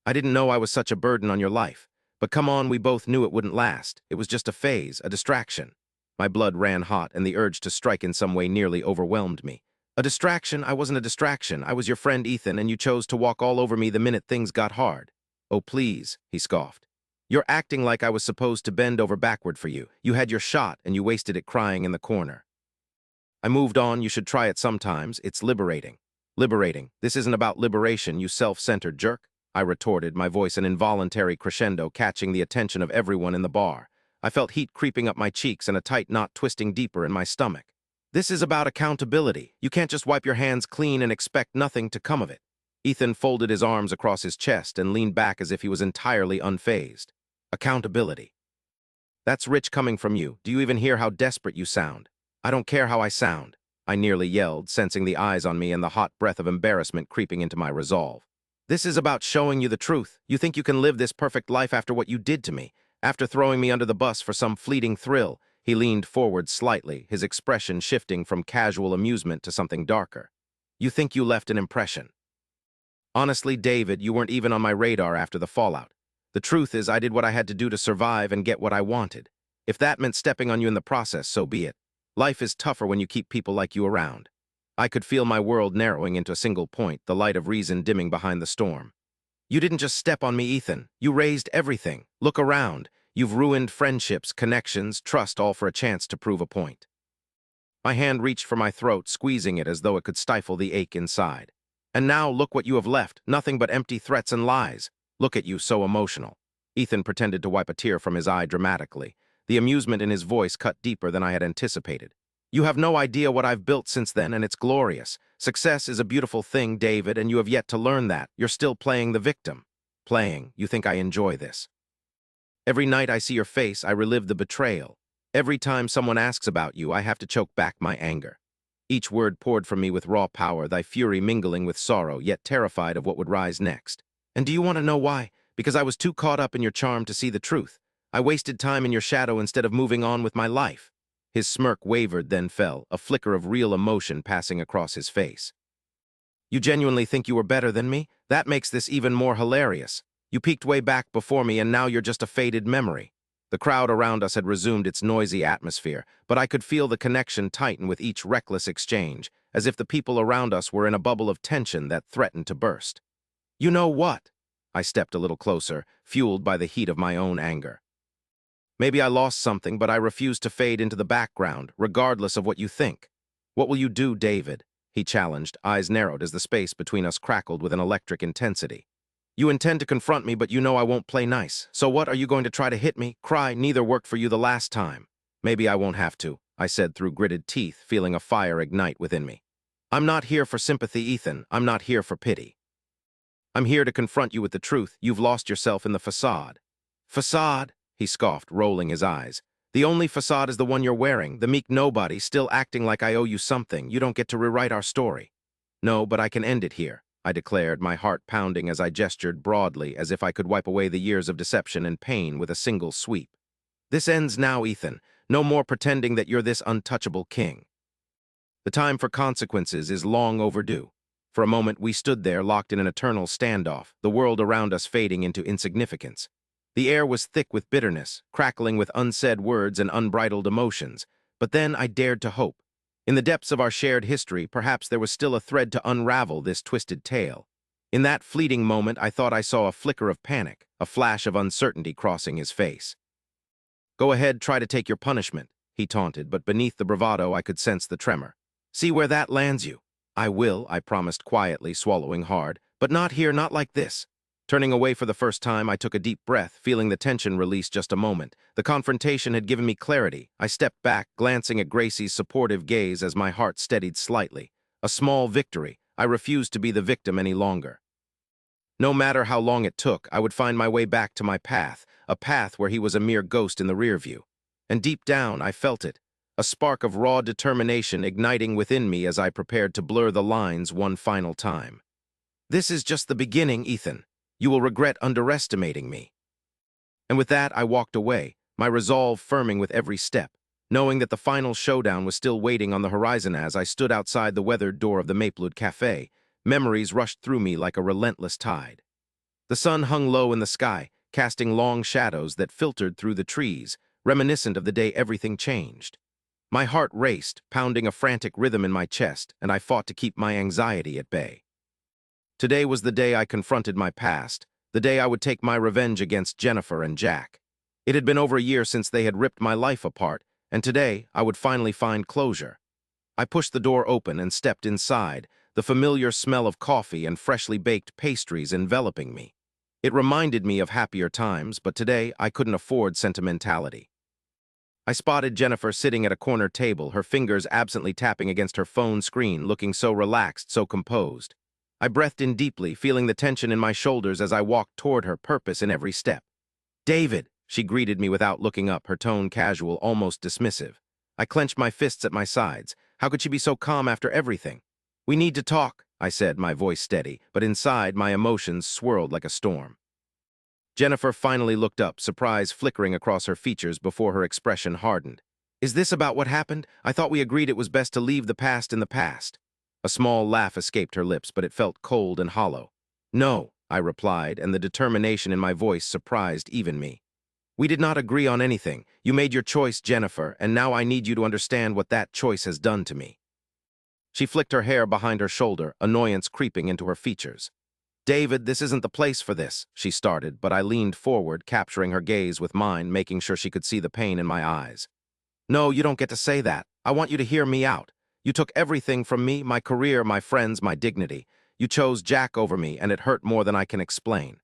"I didn't know I was such a burden on your life. But come on, we both knew it wouldn't last. It was just a phase, a distraction." My blood ran hot, and the urge to strike in some way nearly overwhelmed me. A distraction? I wasn't a distraction. I was your friend Ethan, and you chose to walk all over me the minute things got hard. Oh, please, he scoffed. You're acting like I was supposed to bend over backward for you. You had your shot, and you wasted it crying in the corner. I moved on. You should try it sometimes. It's liberating. Liberating. This isn't about liberation, you self-centered jerk, I retorted, my voice an involuntary crescendo catching the attention of everyone in the bar. I felt heat creeping up my cheeks and a tight knot twisting deeper in my stomach. This is about accountability. You can't just wipe your hands clean and expect nothing to come of it. Ethan folded his arms across his chest and leaned back as if he was entirely unfazed. Accountability. That's rich coming from you. Do you even hear how desperate you sound? I don't care how I sound, I nearly yelled, sensing the eyes on me and the hot breath of embarrassment creeping into my resolve. This is about showing you the truth. You think you can live this perfect life after what you did to me, after throwing me under the bus for some fleeting thrill. He leaned forward slightly, his expression shifting from casual amusement to something darker. You think you left an impression. Honestly, David, you weren't even on my radar after the fallout. The truth is I did what I had to do to survive and get what I wanted. If that meant stepping on you in the process, so be it. Life is tougher when you keep people like you around. I could feel my world narrowing into a single point, the light of reason dimming behind the storm. You didn't just step on me, Ethan. You raised everything. Look around. You've ruined friendships, connections, trust, all for a chance to prove a point. My hand reached for my throat, squeezing it as though it could stifle the ache inside. And now look what you have left, nothing but empty threats and lies. Look at you, so emotional. Ethan pretended to wipe a tear from his eye dramatically. The amusement in his voice cut deeper than I had anticipated. You have no idea what I've built since then, and it's glorious. Success is a beautiful thing, David, and you have yet to learn that. You're still playing the victim. Playing. You think I enjoy this. Every night I see your face, I relive the betrayal. Every time someone asks about you, I have to choke back my anger. Each word poured from me with raw power, thy fury mingling with sorrow, yet terrified of what would rise next. And do you want to know why? Because I was too caught up in your charm to see the truth. I wasted time in your shadow instead of moving on with my life. His smirk wavered, then fell, a flicker of real emotion passing across his face. You genuinely think you were better than me? That makes this even more hilarious. You peeked way back before me, and now you're just a faded memory. The crowd around us had resumed its noisy atmosphere, but I could feel the connection tighten with each reckless exchange, as if the people around us were in a bubble of tension that threatened to burst. You know what? I stepped a little closer, fueled by the heat of my own anger. Maybe I lost something, but I refuse to fade into the background, regardless of what you think. What will you do, David? He challenged, eyes narrowed as the space between us crackled with an electric intensity. You intend to confront me, but you know I won't play nice. So what, are you going to try to hit me? Cry, neither worked for you the last time. Maybe I won't have to, I said through gritted teeth, feeling a fire ignite within me. I'm not here for sympathy, Ethan. I'm not here for pity. I'm here to confront you with the truth. You've lost yourself in the facade. Facade? He scoffed, rolling his eyes. The only facade is the one you're wearing, the meek nobody, still acting like I owe you something. You don't get to rewrite our story. No, but I can end it here, I declared, my heart pounding as I gestured broadly as if I could wipe away the years of deception and pain with a single sweep. This ends now, Ethan. No more pretending that you're this untouchable king. The time for consequences is long overdue. For a moment, we stood there, locked in an eternal standoff, the world around us fading into insignificance. The air was thick with bitterness, crackling with unsaid words and unbridled emotions. But then I dared to hope. In the depths of our shared history, perhaps there was still a thread to unravel this twisted tale. In that fleeting moment, I thought I saw a flicker of panic, a flash of uncertainty crossing his face. Go ahead, try to take your punishment, he taunted, but beneath the bravado I could sense the tremor. See where that lands you. I will, I promised quietly, swallowing hard, but not here, not like this. Turning away for the first time, I took a deep breath, feeling the tension release just a moment. The confrontation had given me clarity. I stepped back, glancing at Gracie's supportive gaze as my heart steadied slightly. A small victory. I refused to be the victim any longer. No matter how long it took, I would find my way back to my path, a path where he was a mere ghost in the rear view. And deep down, I felt it, a spark of raw determination igniting within me as I prepared to blur the lines one final time. This is just the beginning, Ethan. You will regret underestimating me. And with that, I walked away, my resolve firming with every step, knowing that the final showdown was still waiting on the horizon. As I stood outside the weathered door of the Maplewood Cafe, memories rushed through me like a relentless tide. The sun hung low in the sky, casting long shadows that filtered through the trees, reminiscent of the day everything changed. My heart raced, pounding a frantic rhythm in my chest, and I fought to keep my anxiety at bay. Today was the day I confronted my past, the day I would take my revenge against Jennifer and Jack. It had been over a year since they had ripped my life apart, and today I would finally find closure. I pushed the door open and stepped inside, the familiar smell of coffee and freshly baked pastries enveloping me. It reminded me of happier times, but today I couldn't afford sentimentality. I spotted Jennifer sitting at a corner table, her fingers absently tapping against her phone screen, looking so relaxed, so composed. I breathed in deeply, feeling the tension in my shoulders as I walked toward her, purpose in every step. "David," she greeted me without looking up, her tone casual, almost dismissive. I clenched my fists at my sides. How could she be so calm after everything? "We need to talk," I said, my voice steady, but inside my emotions swirled like a storm. Jennifer finally looked up, surprise flickering across her features before her expression hardened. "Is this about what happened? I thought we agreed it was best to leave the past in the past." A small laugh escaped her lips, but it felt cold and hollow. "No," I replied, and the determination in my voice surprised even me. "We did not agree on anything. You made your choice, Jennifer, and now I need you to understand what that choice has done to me." She flicked her hair behind her shoulder, annoyance creeping into her features. "David, this isn't the place for this," she started, but I leaned forward, capturing her gaze with mine, making sure she could see the pain in my eyes. "No, you don't get to say that. I want you to hear me out. You took everything from me, my career, my friends, my dignity. You chose Jack over me, and it hurt more than I can explain.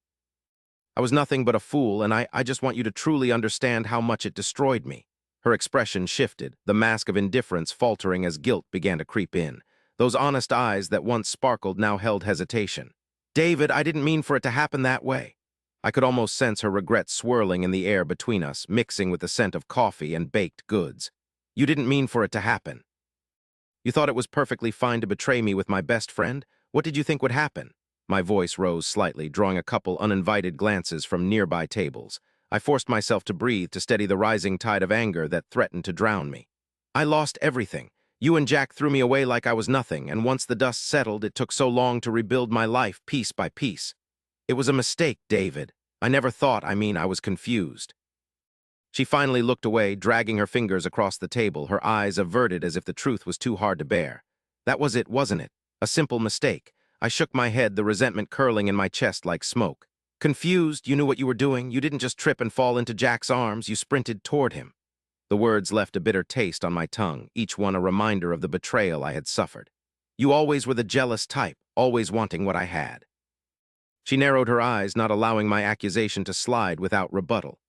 I was nothing but a fool, and I just want you to truly understand how much it destroyed me." Her expression shifted, the mask of indifference faltering as guilt began to creep in. Those honest eyes that once sparkled now held hesitation. "David, I didn't mean for it to happen that way." I could almost sense her regret swirling in the air between us, mixing with the scent of coffee and baked goods. "You didn't mean for it to happen. You thought it was perfectly fine to betray me with my best friend? What did you think would happen?" My voice rose slightly, drawing a couple uninvited glances from nearby tables. I forced myself to breathe to steady the rising tide of anger that threatened to drown me. "I lost everything. You and Jack threw me away like I was nothing, and once the dust settled, it took so long to rebuild my life piece by piece. It was a mistake, David. I never thought, I was confused." She finally looked away, dragging her fingers across the table, her eyes averted as if the truth was too hard to bear. "That was it, wasn't it? A simple mistake." I shook my head, the resentment curling in my chest like smoke. "Confused, you knew what you were doing. You didn't just trip and fall into Jack's arms, you sprinted toward him." The words left a bitter taste on my tongue, each one a reminder of the betrayal I had suffered. "You always were the jealous type, always wanting what I had." She narrowed her eyes, not allowing my accusation to slide without rebuttal.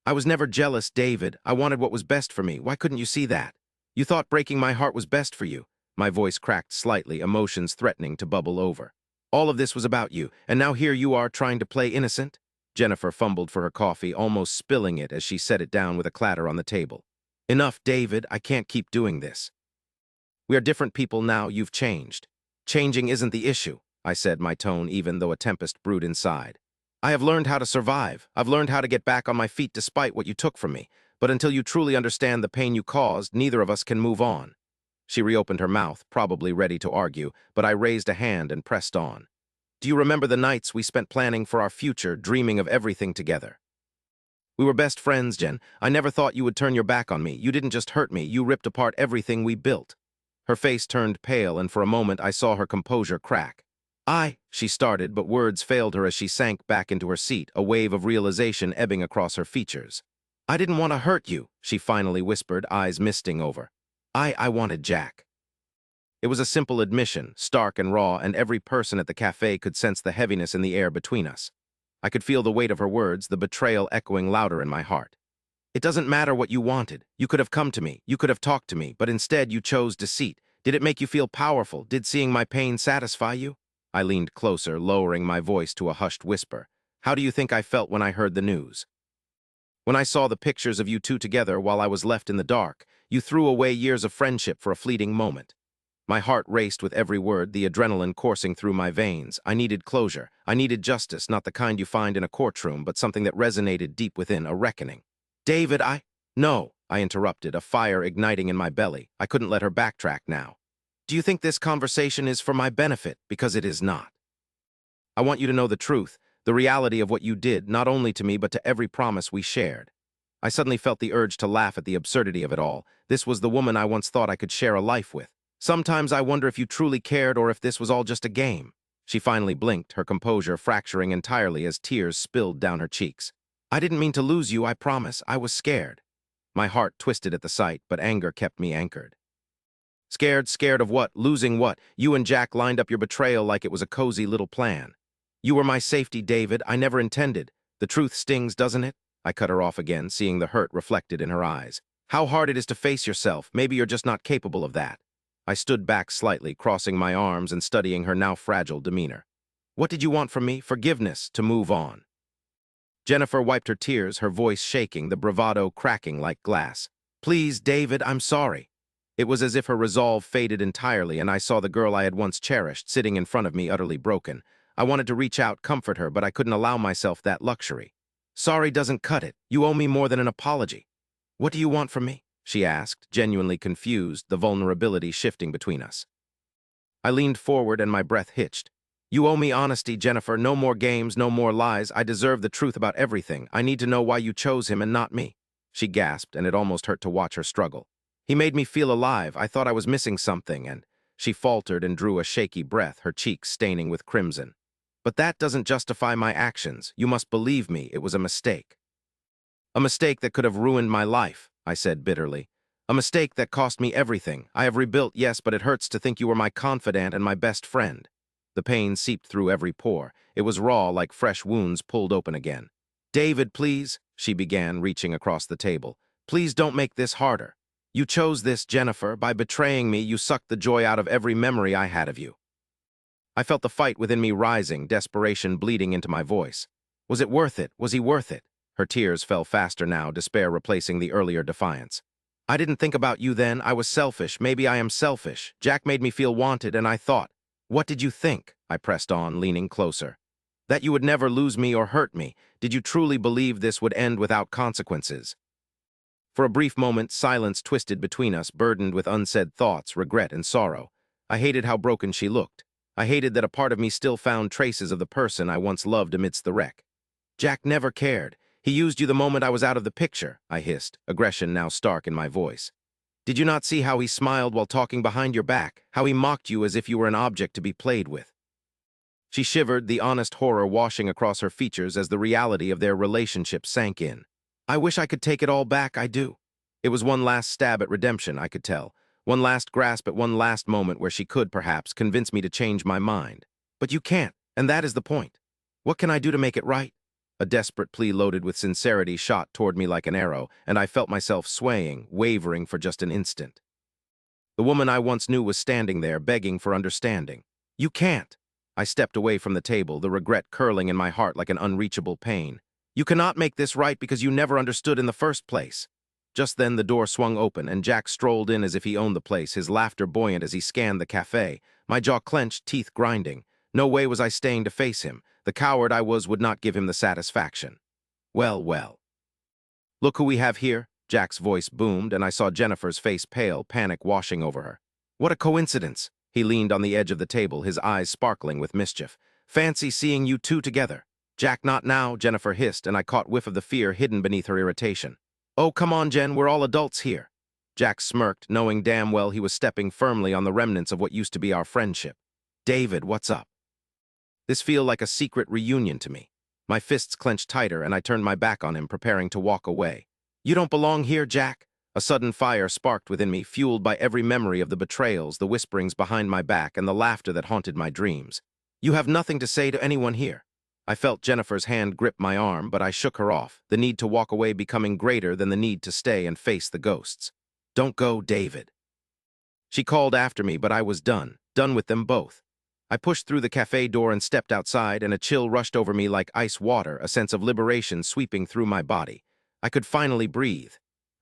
"I was never jealous, David. I wanted what was best for me. Why couldn't you see that? You thought breaking my heart was best for you." My voice cracked slightly, emotions threatening to bubble over. "All of this was about you, and now here you are trying to play innocent?" Jennifer fumbled for her coffee, almost spilling it as she set it down with a clatter on the table. "Enough, David. I can't keep doing this. We are different people now. You've changed." "Changing isn't the issue," I said, my tone even though a tempest brewed inside. "I have learned how to survive. I've learned how to get back on my feet despite what you took from me. But until you truly understand the pain you caused, neither of us can move on." She reopened her mouth, probably ready to argue, but I raised a hand and pressed on. "Do you remember the nights we spent planning for our future, dreaming of everything together? We were best friends, Jen. I never thought you would turn your back on me. You didn't just hurt me, you ripped apart everything we built." Her face turned pale, and for a moment I saw her composure crack. She started, but words failed her as she sank back into her seat, a wave of realization ebbing across her features. "I didn't want to hurt you," she finally whispered, eyes misting over. I wanted Jack." It was a simple admission, stark and raw, and every person at the cafe could sense the heaviness in the air between us. I could feel the weight of her words, the betrayal echoing louder in my heart. "It doesn't matter what you wanted. You could have come to me, you could have talked to me, but instead you chose deceit. Did it make you feel powerful? Did seeing my pain satisfy you?" I leaned closer, lowering my voice to a hushed whisper. "How do you think I felt when I heard the news? When I saw the pictures of you two together while I was left in the dark, you threw away years of friendship for a fleeting moment." My heart raced with every word, the adrenaline coursing through my veins. I needed closure. I needed justice, not the kind you find in a courtroom, but something that resonated deep within, a reckoning. "David, No," I interrupted, a fire igniting in my belly. I couldn't let her backtrack now. "Do you think this conversation is for my benefit? Because it is not. I want you to know the truth, the reality of what you did, not only to me but to every promise we shared." I suddenly felt the urge to laugh at the absurdity of it all. This was the woman I once thought I could share a life with. Sometimes I wonder if you truly cared or if this was all just a game. She finally blinked, her composure fracturing entirely as tears spilled down her cheeks. I didn't mean to lose you, I promise. I was scared. My heart twisted at the sight, but anger kept me anchored. Scared of what? Losing what? You and Jack lined up your betrayal like it was a cozy little plan. You were my safety, David. I never intended. The truth stings, doesn't it? I cut her off again, seeing the hurt reflected in her eyes. How hard it is to face yourself. Maybe you're just not capable of that. I stood back slightly, crossing my arms and studying her now fragile demeanor. What did you want from me? Forgiveness, to move on. Jennifer wiped her tears, her voice shaking, the bravado cracking like glass. Please, David, I'm sorry. It was as if her resolve faded entirely, and I saw the girl I had once cherished sitting in front of me utterly broken. I wanted to reach out, comfort her, but I couldn't allow myself that luxury. Sorry doesn't cut it. You owe me more than an apology. What do you want from me? She asked, genuinely confused, the vulnerability shifting between us. I leaned forward and my breath hitched. You owe me honesty, Jennifer. No more games, no more lies. I deserve the truth about everything. I need to know why you chose him and not me. She gasped, and it almost hurt to watch her struggle. He made me feel alive. I thought I was missing something, and she faltered and drew a shaky breath, her cheeks staining with crimson. But that doesn't justify my actions. You must believe me, it was a mistake. A mistake that could have ruined my life, I said bitterly. A mistake that cost me everything. I have rebuilt, yes, but it hurts to think you were my confidant and my best friend. The pain seeped through every pore. It was raw, like fresh wounds pulled open again. David, please, she began, reaching across the table. Please don't make this harder. You chose this, Jennifer. By betraying me, you sucked the joy out of every memory I had of you. I felt the fight within me rising, desperation bleeding into my voice. Was it worth it? Was he worth it? Her tears fell faster now, despair replacing the earlier defiance. I didn't think about you then. I was selfish. Maybe I am selfish. Jack made me feel wanted, and I thought. What did you think? I pressed on, leaning closer. That you would never lose me or hurt me. Did you truly believe this would end without consequences? For a brief moment, silence twisted between us, burdened with unsaid thoughts, regret, and sorrow. I hated how broken she looked. I hated that a part of me still found traces of the person I once loved amidst the wreck. Jack never cared. He used you the moment I was out of the picture, I hissed, aggression now stark in my voice. Did you not see how he smiled while talking behind your back, how he mocked you as if you were an object to be played with? She shivered, the honest horror washing across her features as the reality of their relationship sank in. I wish I could take it all back, I do. It was one last stab at redemption, I could tell. One last grasp at one last moment where she could, perhaps, convince me to change my mind. But you can't, and that is the point. What can I do to make it right? A desperate plea loaded with sincerity shot toward me like an arrow, and I felt myself swaying, wavering for just an instant. The woman I once knew was standing there, begging for understanding. You can't. I stepped away from the table, the regret curling in my heart like an unreachable pain. You cannot make this right because you never understood in the first place. Just then the door swung open, and Jack strolled in as if he owned the place, his laughter buoyant as he scanned the cafe. My jaw clenched, teeth grinding. No way was I staying to face him. The coward I was would not give him the satisfaction. Well, well. Look who we have here, Jack's voice boomed, and I saw Jennifer's face pale, panic washing over her. What a coincidence. He leaned on the edge of the table, his eyes sparkling with mischief. Fancy seeing you two together. Jack, not now, Jennifer hissed, and I caught whiff of the fear hidden beneath her irritation. Oh, come on, Jen, we're all adults here. Jack smirked, knowing damn well he was stepping firmly on the remnants of what used to be our friendship. David, what's up? This felt like a secret reunion to me. My fists clenched tighter, and I turned my back on him, preparing to walk away. You don't belong here, Jack. A sudden fire sparked within me, fueled by every memory of the betrayals, the whisperings behind my back, and the laughter that haunted my dreams. You have nothing to say to anyone here. I felt Jennifer's hand grip my arm, but I shook her off, the need to walk away becoming greater than the need to stay and face the ghosts. Don't go, David. She called after me, but I was done with them both. I pushed through the cafe door and stepped outside, and a chill rushed over me like ice water, a sense of liberation sweeping through my body. I could finally breathe.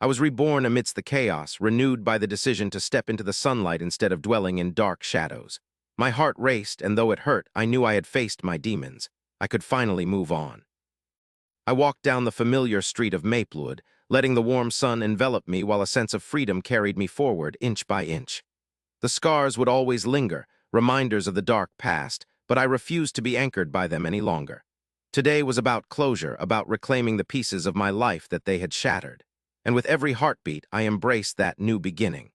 I was reborn amidst the chaos, renewed by the decision to step into the sunlight instead of dwelling in dark shadows. My heart raced, and though it hurt, I knew I had faced my demons. I could finally move on. I walked down the familiar street of Maplewood, letting the warm sun envelop me while a sense of freedom carried me forward inch by inch. The scars would always linger, reminders of the dark past, but I refused to be anchored by them any longer. Today was about closure, about reclaiming the pieces of my life that they had shattered. And with every heartbeat, I embraced that new beginning.